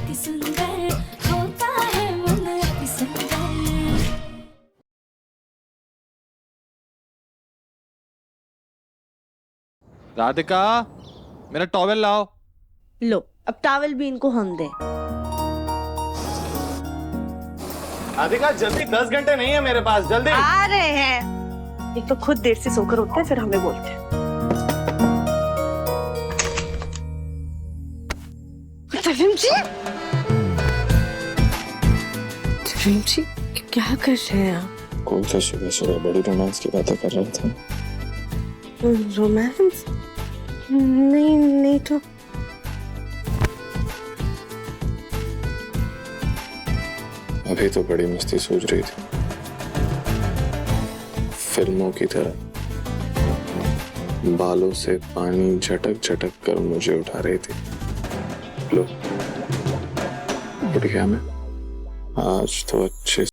अति सुंदर होता है मन अति सुंदर। राधिका, मेरा टॉवेल लाओ। लो, अब टॉवल भी इनको हम दें। राधिका जल्दी, 10 घंटे नहीं है मेरे पास, जल्दी आ रहे हैं। एक तो खुद देर से सोकर उठते हैं, फिर हमें बोलते हैं। तफीम जी, तफीम जी क्या कर रहे हैं आप? कोई तो सुबह सुबह बड़ी रोमांस की बातें कर रहे थे। रोमांस? नहीं तो। अभी तो बड़ी मस्ती सूझ रही थी, फिल्मों की तरह। बालों से पानी झटक झटक कर मुझे उठा रही थी। लो, उठ गया मैं। आज तो अच्छे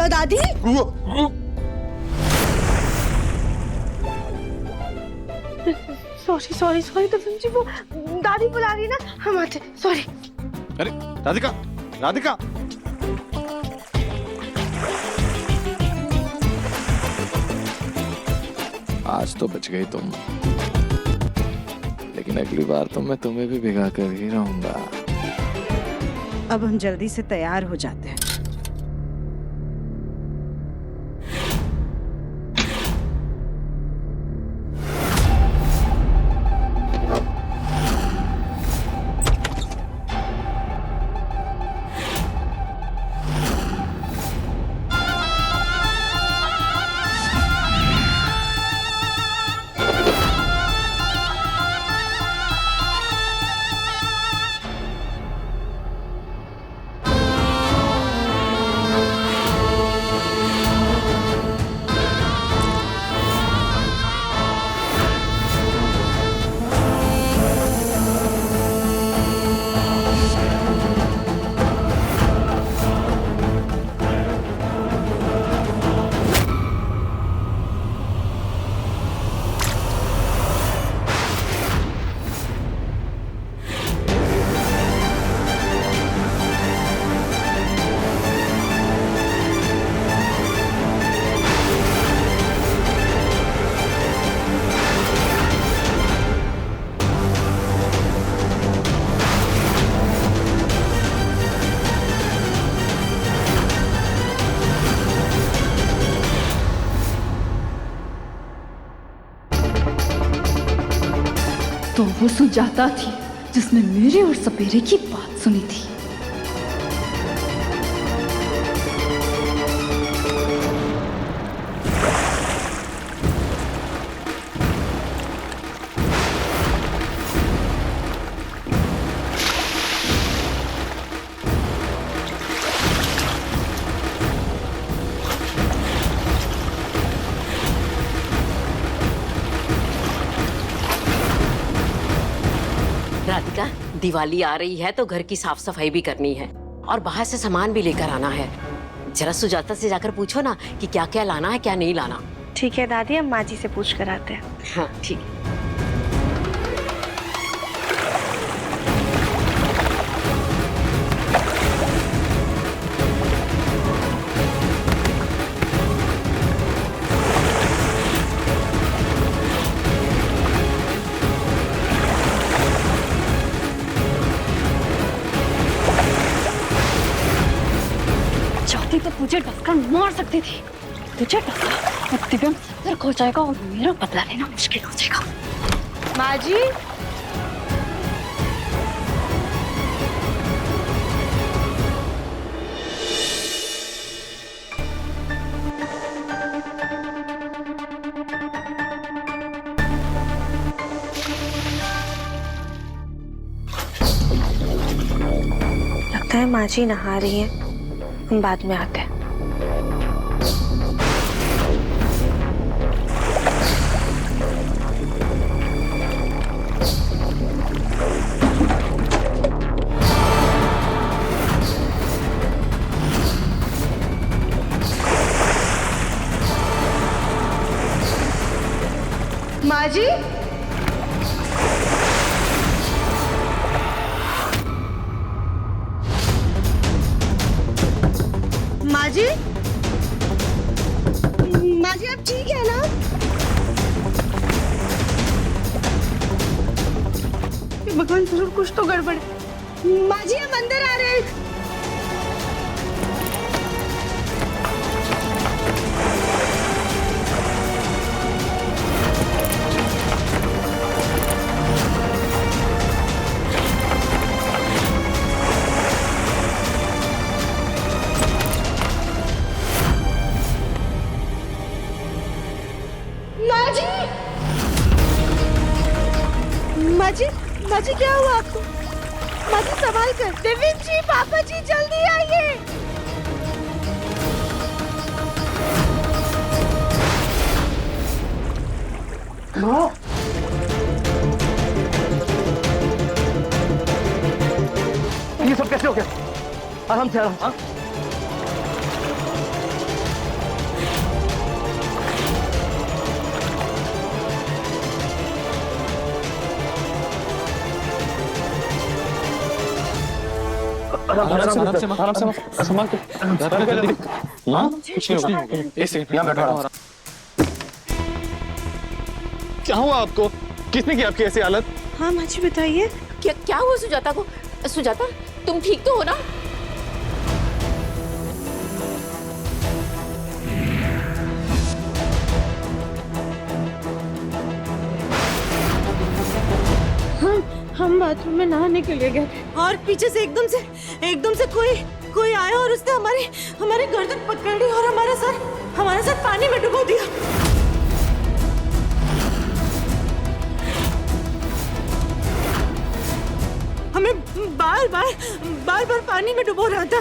दादी। सॉरी तफीम जी, वो दादी बुला रही ना, हम आते। सॉरी। अरे राधिका, राधिका, आज तो बच गई तुम, लेकिन अगली बार तो मैं तुम्हें भी भिगा कर ही रहूंगा। अब हम जल्दी से तैयार हो जाते हैं। तो वो सुजाता थी जिसने मेरे और सपेरे की बात सुनी थी। राधिका, दिवाली आ रही है तो घर की साफ सफाई भी करनी है और बाहर से सामान भी लेकर आना है। जरा सुजाता से जाकर पूछो ना कि क्या क्या लाना है क्या नहीं लाना। ठीक है दादी, हम माँ जी से पूछ कर आते हैं। हाँ ठीक है। चाहती तो तुझे डसकर मार सकती थी। तुझे डसकर अब दिव्यम सतर्क हो जाएगा और मेरा बदला लेना मुश्किल हो जाएगा। माँ जी, लगता है माँ जी नहा रही हैं, हम बाद में आते हैं। माँ जी, माँ जी, माँ जी आप ठीक है ना? भगवान जरूर कुछ तो गड़बड़ है। माँ जी हम अंदर आ रहे हैं। माँ जी क्या हुआ आपको? माँ जी संभाल कर। देवेंद्र जी, पापा जी जल्दी आइए। ये सब कैसे हो गया? आराम से, आराम से। आराम से संभाल के। हाँ कुछ नहीं होगा। एक सेकंड यहाँ बैठो। क्या हुआ आपको? किसने की आपकी ऐसी हालत? हाँ माँ जी बताइए। क्या क्या हुआ सुजाता को? सुजाता तुम ठीक तो हो ना? हम बाथरूम में नहाने के लिए गए थे और पीछे से एकदम से कोई आया और उसने हमारी गर्दन पकड़ ली और हमारा सर पानी में डुबो दिया। हमें बार पानी में डुबो रहा था।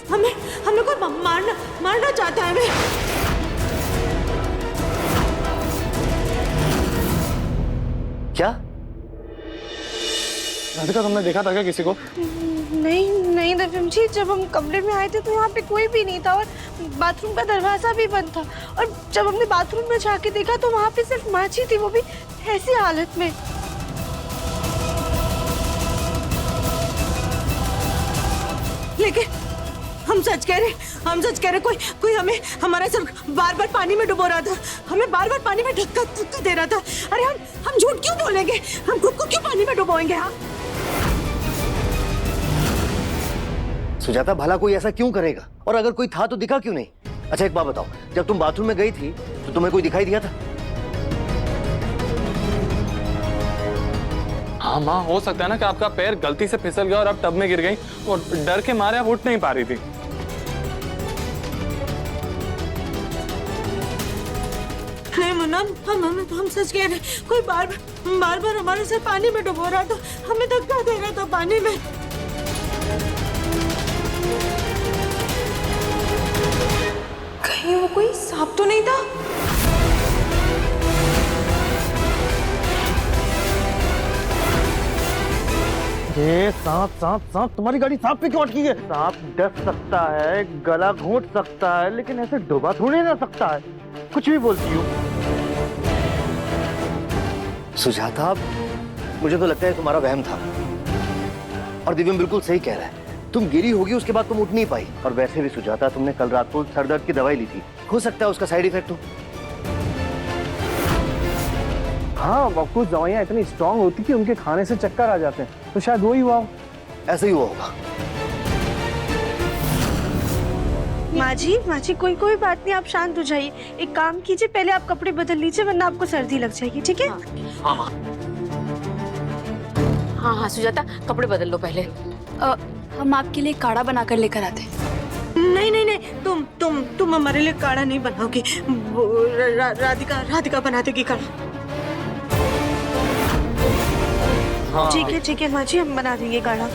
हमें कोई मारना चाहता है। हमें क्या? राधिका तुमने देखा था क्या किसी को? नहीं दिव्यम जी, जब हम कमरे में आए थे तो यहाँ पे कोई भी नहीं था और बाथरूम का दरवाजा भी बंद था और जब हमने बाथरूम में जाके देखा तो वहाँ पे सिर्फ माँ जी थी, वो भी ऐसी हालत में। लेकिन हम सच कह रहे कोई हमारा सर बार पानी में डुबो रहा था, हमें बार पानी में धक्का दे रहा था। अरे हम झूठ क्यों बोलेंगे? हम खुद को क्यों पानी में डुबोएंगे? हाँ सुजाता, भला कोई ऐसा क्यों करेगा? और अगर कोई था तो दिखा क्यों नहीं? अच्छा एक बात बताओ, जब तुम बाथरूम में गई थी तो तुम्हें कोई दिखाई दिया था? हाँ माँ, हो सकता है ना कि आपका पैर गलती से फिसल गया और आप टब में गिर गई और डर के मारे आप उठ नहीं पा रही थी। नहीं मुन्ना, हम सच कह रहे, कोई बार हमारे सर पानी में डुबो रहा था, हमें धक्का दे रहा था पानी में। कहीं वो कोई सांप तो नहीं था? ये सांप तुम्हारी गाड़ी सांप पे क्यों अटकी है? सांप डस सकता है, गला घोंट सकता है, लेकिन ऐसे डुबा थोड़ी ना सकता है। कुछ भी बोलती हो। सुजाता, मुझे तो लगता है तुम्हारा वहम था और दिव्यम बिल्कुल सही कह रहा है। तुम गिरी होगी, उसके बाद तुम उठ नहीं पाई। और वैसे भी सुजाता, तुमने कल रात को सर दर्द की दवाई ली थी, हो सकता है उसका साइड इफेक्ट हो। हाँ, कुछ दवाइयाँ इतनी स्ट्रांग होती कि उनके खाने से चक्कर आ जाते हैं, तो शायद वो ही हुआ हो। ऐसा ही हुआ होगा। माँ जी कोई बात नहीं, आप शांत हो जाइए। एक काम कीजिए, पहले आप कपड़े बदल लीजिए वरना आपको सर्दी लग जाएगी, ठीक है? हाँ सुजाता, कपड़े बदल लो पहले। हम आपके लिए काढ़ा बनाकर लेकर आते हैं। नहीं, तुम हमारे लिए काढ़ा नहीं बनाओगी। राधिका बना देगी काढ़ा। ठीक है माँ जी, हम बना देंगे काढ़ा।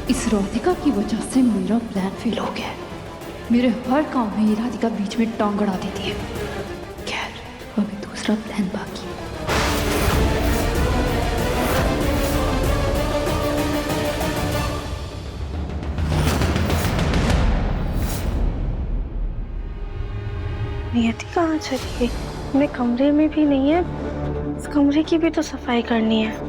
इस राधिका की वजह से मेरा प्लान फेल हो गया है। मेरे हर काम में ये राधिका बीच में टांग अड़ा देती है। खैर, अभी दूसरा प्लान बाकी है। नियति कहाँ चली गई? मैं कमरे में भी नहीं है, इस कमरे की भी तो सफाई करनी है।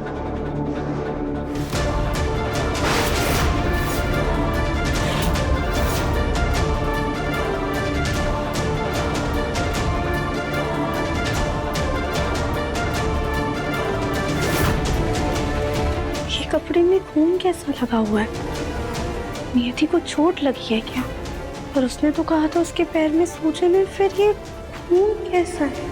ये कपड़े में खून कैसा लगा हुआ है? नियति को चोट लगी है क्या? पर उसने तो कहा था उसके पैर में सूजन है, फिर ये खून कैसा है?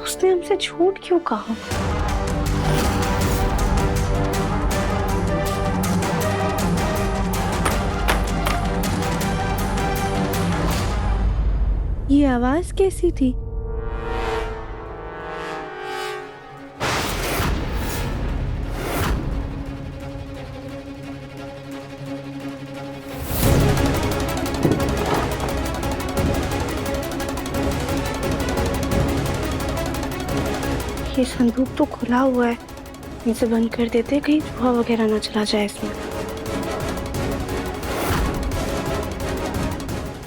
उसने हमसे झूठ क्यों कहा? ये आवाज कैसी थी? ये संदूक तो खुला हुआ है, इसे बंद कर देते, कहीं चूहा वगैरह ना चला जाए इसमें।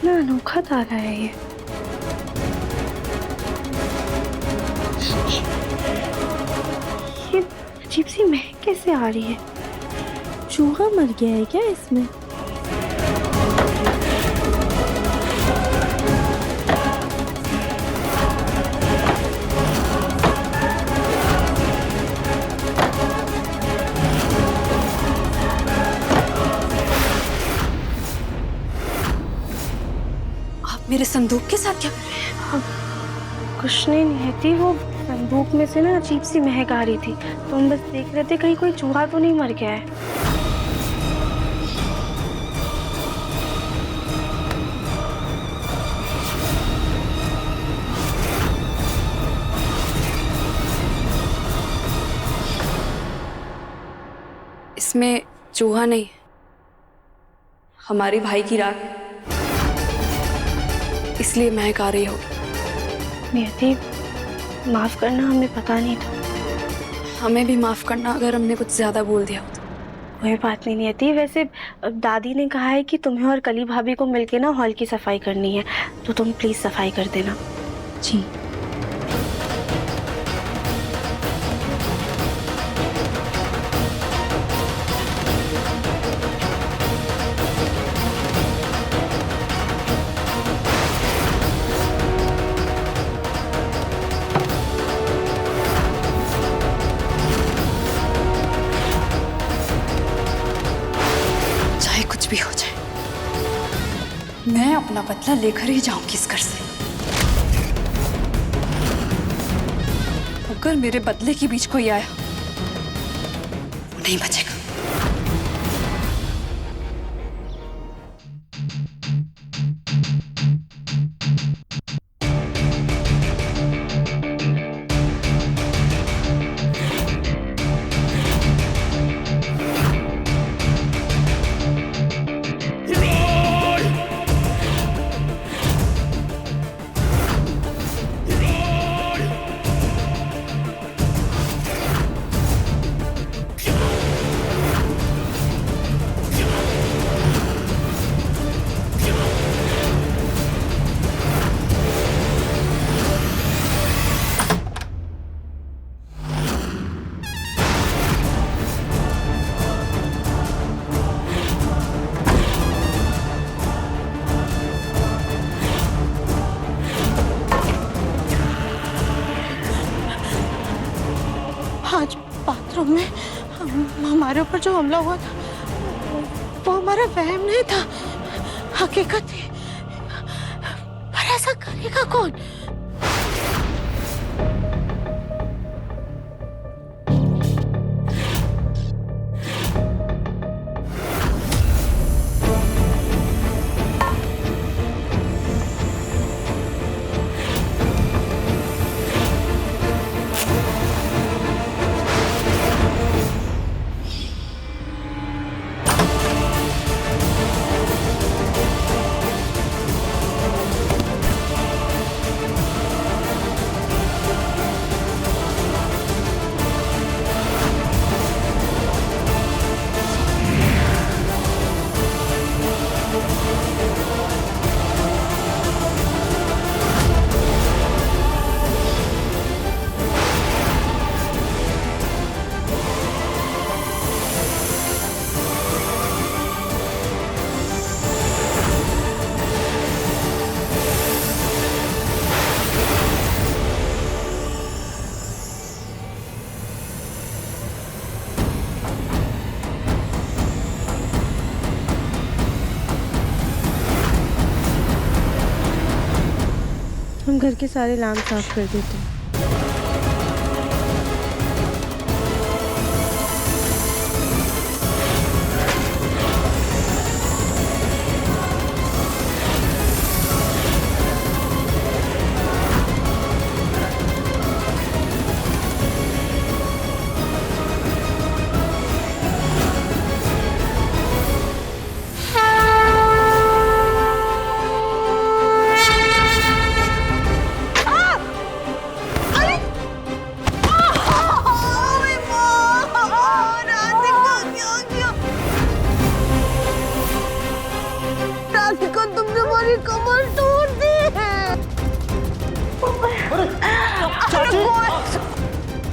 ना अनोखा ताला है ये। ये अजीब सी महक कैसे आ रही है? चूहा मर गया है क्या इसमें? मेरे संदूक के साथ क्या कर रहे हैं? कुछ नहीं थी, वो संदूक में से ना अजीब सी महक आ रही थी, तो हम बस देख रहे थे कहीं कोई चूहा तो नहीं मर गया है। इसमें चूहा नहीं, हमारे भाई की राख, इसलिए महक आ रही होगी। नियति, माफ करना, हमें पता नहीं था। हमें भी माफ करना अगर हमने कुछ ज्यादा बोल दिया हो तो। कोई बात नहीं नियति, वैसे दादी ने कहा है कि तुम्हें और कली भाभी को मिलके ना हॉल की सफाई करनी है, तो तुम प्लीज सफाई कर देना। जी। भी हो जाए, मैं अपना बदला लेकर ही जाऊंगी इस घर से। अगर मेरे बदले के बीच कोई आया, वो नहीं बचेगा। हमारे ऊपर जो हमला हुआ था वो हमारा वहम नहीं था, हकीकत थी। पर ऐसा करेगा कौन? हम घर के सारे लैंप साफ कर देते हैं।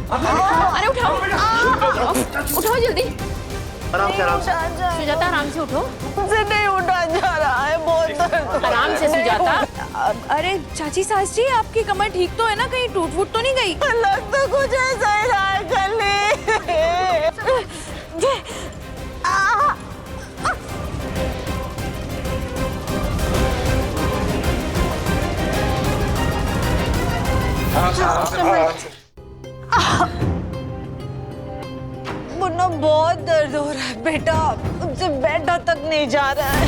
अरे उठाओ, उठाओ जल्दी। आराम से, आराम से। सुजाता आराम से उठो। मुझसे नहीं उठा जा रहा है, बहुत दर्द। आराम से सुजाता। अरे चाची सास जी, आपकी कमर ठीक तो है ना? कहीं टूट फूट तो नहीं गई? लग तो कुछ ऐसा ही रहा है कल्ली। मुन्ना बहुत दर्द हो रहा है बेटा, मुझसे बैठा तक नहीं जा रहा है।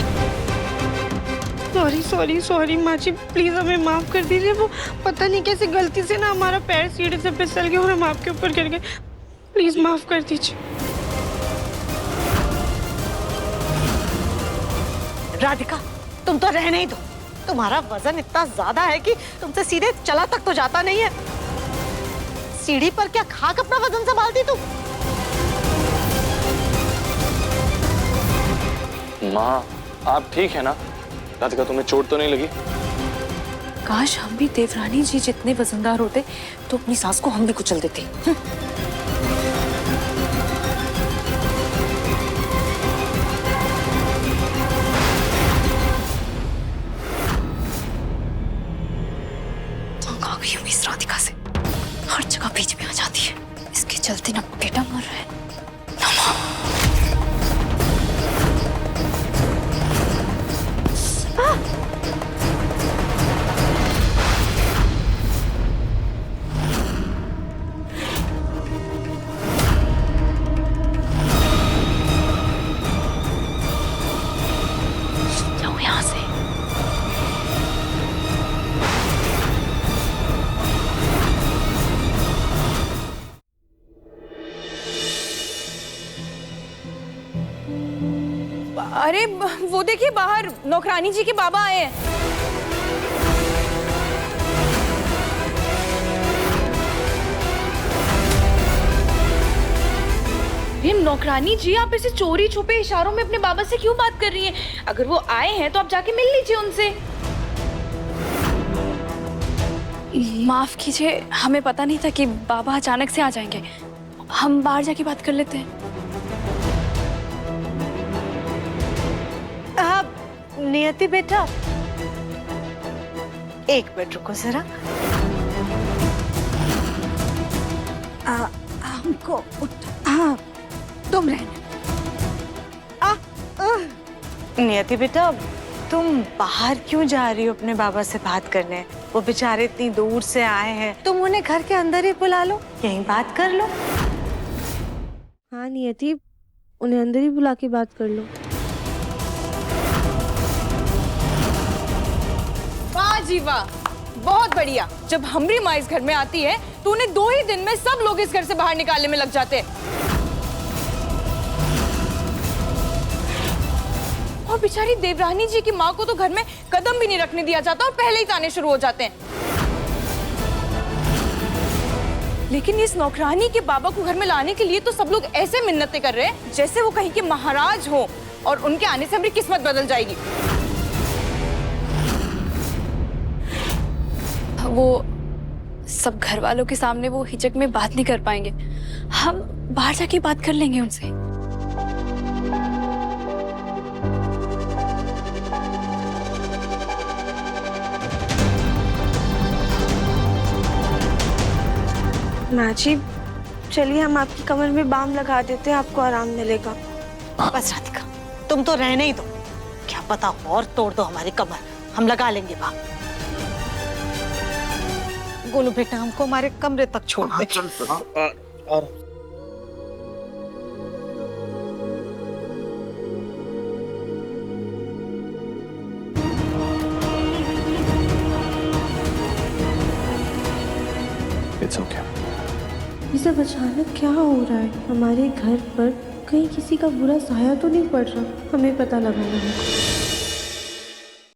सॉरी सॉरी सॉरी माँ जी, प्लीज हमें माफ कर दीजिए। वो पता नहीं कैसे गलती से ना हमारा पैर सीढ़ी से फिसल गया और हम आपके ऊपर गिर गए। प्लीज माफ कर दीजिए। राधिका, तुम तो रहने ही दो। तुम्हारा वजन इतना ज्यादा है कि तुमसे सीधे चला तक तो जाता नहीं है। सीढ़ी पर क्या खाक अपना वजन संभालती तुम? माँ, आप ठीक है ना? राधिका, तुम्हें चोट तो नहीं लगी? काश हम भी देवरानी जी जितने वजनदार होते तो अपनी सास को हम भी कुचल देते। इस राधिका से हर जगह बीच में आ जाती है। इसके चलते ना बेटा मर रहा है ना माँ। जाओ यहाँ से। अरे वो देखिए, बाहर नौकरानी जी के बाबा आए हैं। नौकरानी जी, आप ऐसे चोरी छुपे इशारों में अपने बाबा से क्यों बात कर रही हैं? अगर वो आए हैं तो आप जाके मिल लीजिए उनसे। माफ कीजिए, हमें पता नहीं था कि बाबा अचानक से आ जाएंगे। हम बाहर जाके बात कर लेते हैं। नियति बेटा, एक मिनट रुको जरा। हमको तुम रहने। नियति बेटा, तुम बाहर क्यों जा रही हो अपने बाबा से बात करने? वो बेचारे इतनी दूर से आए हैं, तुम उन्हें घर के अंदर ही बुला लो, यहीं बात कर लो। हाँ नियति, उन्हें अंदर ही बुला के बात कर लो। वाह जी वाह, बहुत बढ़िया। जब हमरी माँ इस घर में आती है तो उन्हें 2 ही दिन में सब लोग इस घर से बाहर निकालने में लग जाते हैं। और बेचारी देवरानी जी की माँ को तो घर में कदम भी नहीं रखने दिया जाता और पहले ही ताने शुरू हो जाते हैं। लेकिन इस नौकरानी के बाबा को घर में लाने के लिए तो सब लोग ऐसे मिन्नतें कर रहे हैं जैसे वो कहीं के महाराज हो और उनके आने से हमारी किस्मत बदल जाएगी। वो सब घर वालों के सामने वो हिचक में बात नहीं कर पाएंगे। हम बाहर जाके बात कर लेंगे उनसे। माँ जी, चलिए हम आपकी कमर में बाम लगा देते हैं, आपको आराम मिलेगा। बस राधिका, तुम तो रहने ही दो। क्या पता और तोड़ दो हमारी कमर, हम लगा लेंगे बाम। गोलू बेटा, हमको हमारे कमरे तक छोड़ दे। It's okay. ये सब अचानक क्या हो रहा है? हमारे घर पर कहीं किसी का बुरा साया तो नहीं पड़ रहा? हमें पता लगाना है।